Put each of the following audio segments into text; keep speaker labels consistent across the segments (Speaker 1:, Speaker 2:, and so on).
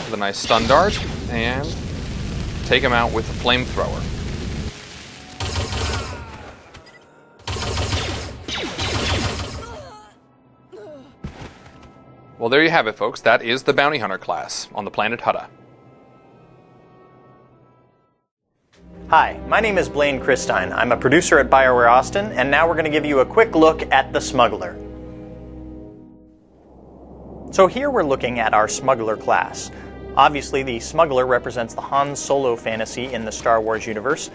Speaker 1: with a nice stun dart and take him out with a flamethrower. Well, there you have it, folks. That is the Bounty Hunter class on the planet Hutta.
Speaker 2: Hi, my name is Blaine Christine. I'm a producer at BioWare Austin, and now we're going to give you a quick look at the Smuggler. So here we're looking at our Smuggler class. Obviously, the Smuggler represents the Han Solo fantasy in the Star Wars universe,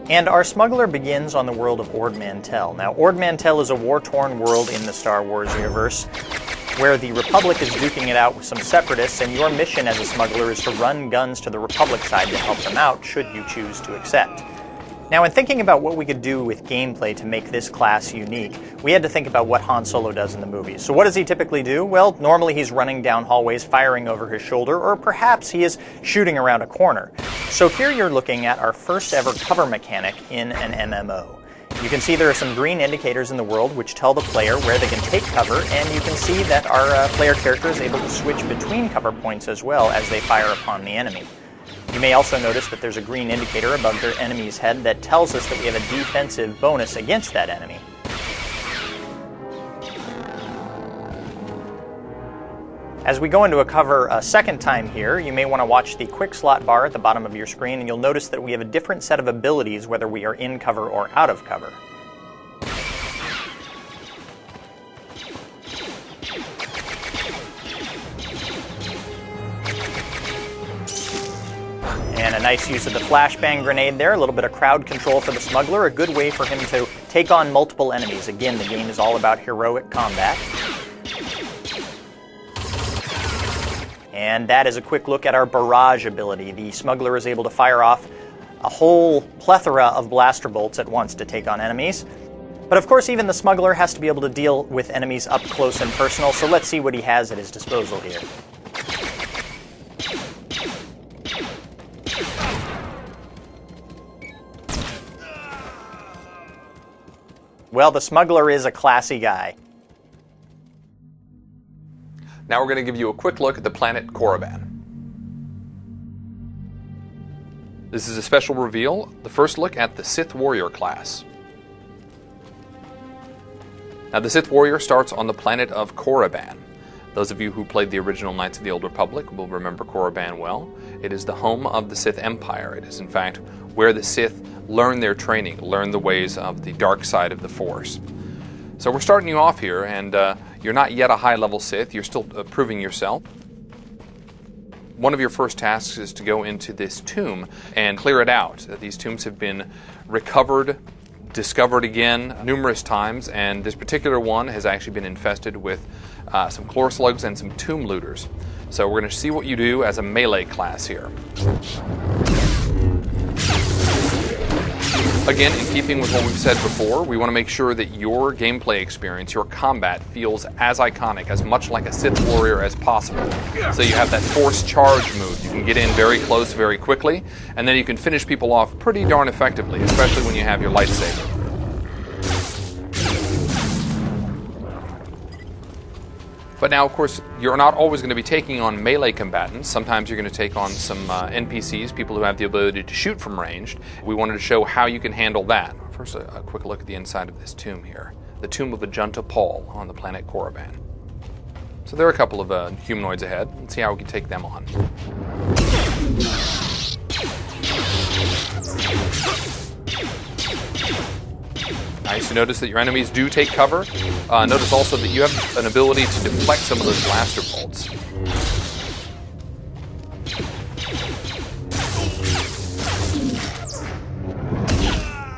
Speaker 2: and our Smuggler begins on the world of Ord Mantell. Now, Ord Mantell is a war-torn world in the Star Wars universe, where the Republic is duking it out with some separatists, and your mission as a smuggler is to run guns to the Republic side to help them out, should you choose to accept. Now, in thinking about what we could do with gameplay to make this class unique, we had to think about what Han Solo does in the movies. So what does he typically do? Well, normally he's running down hallways, firing over his shoulder, or perhaps he is shooting around a corner. So here you're looking at our first ever cover mechanic in an MMO. You can see there are some green indicators in the world which tell the player where they can take cover, and you can see that our player character is able to switch between cover points as well as they fire upon the enemy. You may also notice that there's a green indicator above their enemy's head that tells us that we have a defensive bonus against that enemy. As we go into a cover a second time here, you may want to watch the quick slot bar at the bottom of your screen, and you'll notice that we have a different set of abilities whether we are in cover or out of cover. And a nice use of the flashbang grenade there, a little bit of crowd control for the Smuggler, a good way for him to take on multiple enemies. Again, the game is all about heroic combat. And that is a quick look at our barrage ability. The Smuggler is able to fire off a whole plethora of blaster bolts at once to take on enemies. But of course, even the Smuggler has to be able to deal with enemies up close and personal, so let's see what he has at his disposal here. Well, the Smuggler is a classy guy.
Speaker 1: Now we're going to give you a quick look at the planet Korriban. This is a special reveal, the first look at the Sith Warrior class. Now the Sith Warrior starts on the planet of Korriban. Those of you who played the original Knights of the Old Republic will remember Korriban well. It is the home of the Sith Empire. It is in fact where the Sith learn their training, learn the ways of the dark side of the Force. So we're starting you off here, and you're not yet a high-level Sith. You're still proving yourself. One of your first tasks is to go into this tomb and clear it out. These tombs have been recovered, discovered again numerous times, and this particular one has actually been infested with some chlor slugs and some tomb looters. So we're going to see what you do as a melee class here. Again, in keeping with what we've said before, we want to make sure that your gameplay experience, your combat, feels as iconic, as much like a Sith Warrior as possible. So you have that Force Charge move. You can get in very close very quickly, and then you can finish people off pretty darn effectively, especially when you have your lightsaber. But now, of course, you're not always going to be taking on melee combatants. Sometimes you're going to take on some NPCs, people who have the ability to shoot from range. We wanted to show how you can handle that. First, a quick look at the inside of this tomb here. The tomb of Ajunta Paul on the planet Korriban. So there are a couple of humanoids ahead. Let's see how we can take them on. Nice to notice that your enemies do take cover. Notice also that you have an ability to deflect some of those blaster bolts.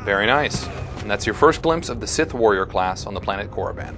Speaker 1: Very nice. And that's your first glimpse of the Sith Warrior class on the planet Korriban.